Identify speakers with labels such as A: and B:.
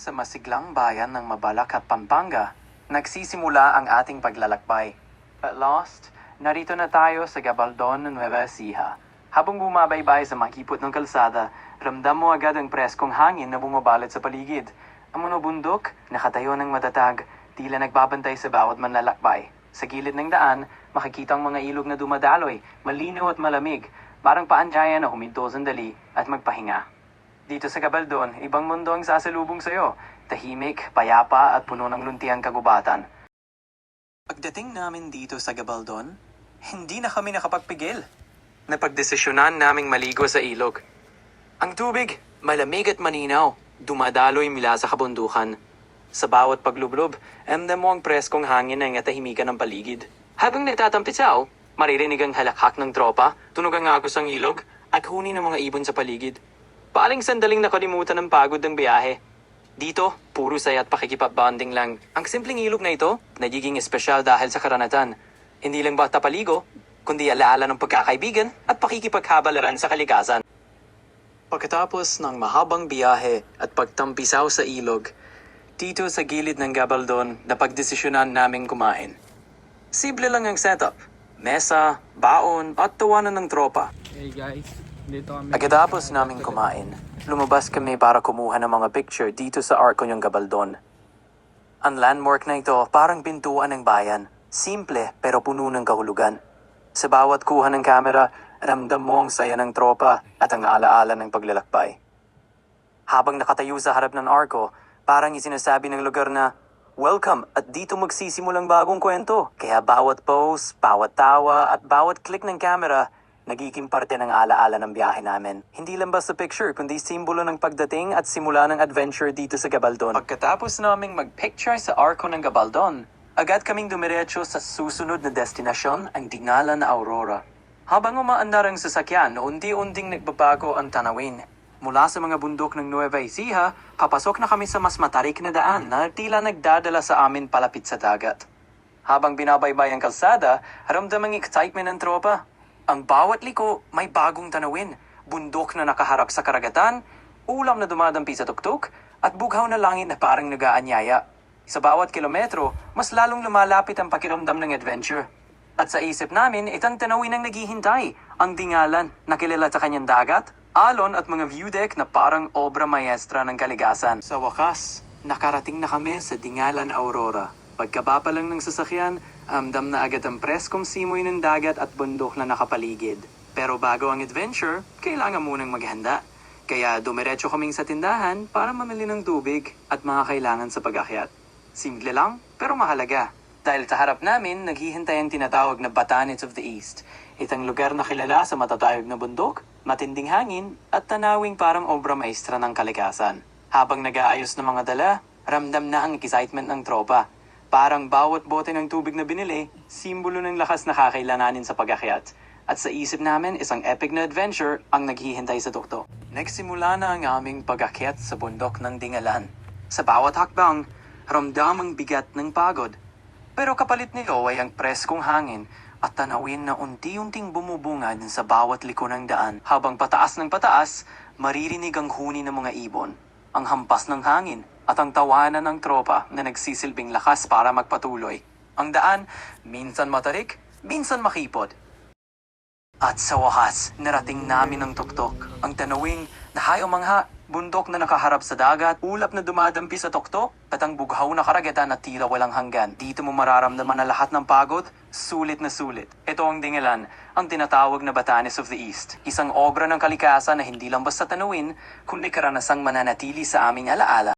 A: Sa masiglang bayan ng Mabalak at Pampanga, nagsisimula ang ating paglalakbay. At last, narito na tayo sa Gabaldon, Nueva Ecija. Habang bumabaybay sa makipot ng kalsada, ramdam mo agad ang preskong hangin na bumabalot sa paligid. Ang mga bundok, nakatayo ng matatag, tila nagbabantay sa bawat manlalakbay. Sa gilid ng daan, makikita ang mga ilog na dumadaloy, malinaw at malamig, parang paanyaya na huminto sandali at magpahinga. Dito sa Gabaldon, ibang mundo ang sasalubong sa'yo. Tahimik, payapa at puno ng luntiang kagubatan. Pagdating namin dito sa Gabaldon, hindi na kami nakapagpigil. Napagdesisyonan naming maligo sa ilog. Ang tubig, malamig at maninaw, dumadaloy mula sa kabundukan. Sa bawat paglublob, amdam mo ang preskong hangin na natahimikan ng paligid. Habang nagtatampisaw, maririnig ang halakhak ng tropa, tunog ang agos ng ilog, at huni ng mga ibon sa paligid. Paling sandaling nakalimutan ng pagod ng biyahe. Dito, puro saya at pakikipag-bonding lang. Ang simpleng ilog na ito, nagiging espesyal dahil sa karanatan. Hindi lang bata paligo, kundi alaala ng pagkakaibigan at pakikipaghabalaran sa kalikasan. Pagkatapos ng mahabang biyahe at pagtampisaw sa ilog, dito sa gilid ng Gabaldon, napagdesisyonan naming kumain. Simple lang ang setup. Mesa, baon, at tawanan ng tropa.
B: Hey guys, dito kami.
A: Pagkatapos naming kumain, lumabas kami para kumuha ng mga picture dito sa arko ng Gabaldon. Ang landmark na ito parang pintuan ng bayan, simple pero puno ng kahulugan. Sa bawat kuha ng kamera, ramdam mo ang saya ng tropa at ang alaala ng paglalakbay. Habang nakatayo sa harap ng arko, parang isinasabi ng lugar na, "Welcome at dito magsisimulang bagong kwento." Kaya bawat pose, bawat tawa at bawat click ng camera, nagiging parte ng alaala ng biyahe namin. Hindi lang basta picture, kundi simbolo ng pagdating at simula ng adventure dito sa Gabaldon. Pagkatapos naming mag-picture sa arko ng Gabaldon, agad kaming dumiretso sa susunod na destinasyon, ang Dingalan na Aurora. Habang umaandar ang sasakyan, unti-unting nagbabago ang tanawin. Mula sa mga bundok ng Nueva Ecija, papasok na kami sa mas matarik na daan na tila nagdadala sa amin palapit sa dagat. Habang binabaybay ang kalsada, ramdam ang excitement ng tropa. Ang bawat liko may bagong tanawin, bundok na nakaharap sa karagatan, ulam na dumadampi sa tuktok, at bughaw na langit na parang nag-aanyaya. Sa bawat kilometro, mas lalong lumalapit ang pakiramdam ng adventure. At sa isip namin, itang tanawin ang naghihintay, ang Dingalan na kilala sa kanyang dagat, alon at mga view deck na parang obra maestra ng kaligasan. Sa wakas, nakarating na kami sa Dingalan Aurora. Pagkababa lang ng sasakyan, amdam na agad ang preskong simoy ng dagat at bundok na nakapaligid. Pero bago ang adventure, kailangan munang maghanda. Kaya dumiretso kaming sa tindahan para mamili ng tubig at mga kailangan sa pag-akyat. Simple lang, pero mahalaga. Dahil sa harap namin, naghihintay ang tinatawag na Batanes of the East. Itang lugar na kilala sa matatayog na bundok, matinding hangin, at tanawing parang obra maestra ng kalikasan. Habang nag-aayos ng mga dala, ramdam na ang excitement ng tropa. Parang bawat bote ng tubig na binili, simbolo ng lakas na kakailanganin sa pag-akyat. At sa isip namin, isang epic na adventure ang naghihintay sa tuktok. Nagsimula na ang aming pag-akyat sa bundok ng Dingalan. Sa bawat hakbang, ramdam ang bigat ng pagod. Pero kapalit nito ay ang preskong hangin at tanawin na unti-unting bumubungad sa bawat liko ng daan. Habang pataas ng pataas, maririnig ang huni ng mga ibon, ang hampas ng hangin, at ang tawanan ng tropa na nagsisilbing lakas para magpatuloy. Ang daan, minsan matarik, minsan makipot. At sa wakas, narating namin ang tuktok. Ang tanawing, nahay umangha, bundok na nakaharap sa dagat, ulap na dumadampi sa tuktok, at ang bughaw na karagatan na tila walang hanggan. Dito mo mararamdaman na lahat ng pagod, sulit na sulit. Ito ang Dingalan, ang tinatawag na Batanes of the East. Isang obra ng kalikasan na hindi lang basta tanawin, kundi karanasang mananatili sa aming alaala.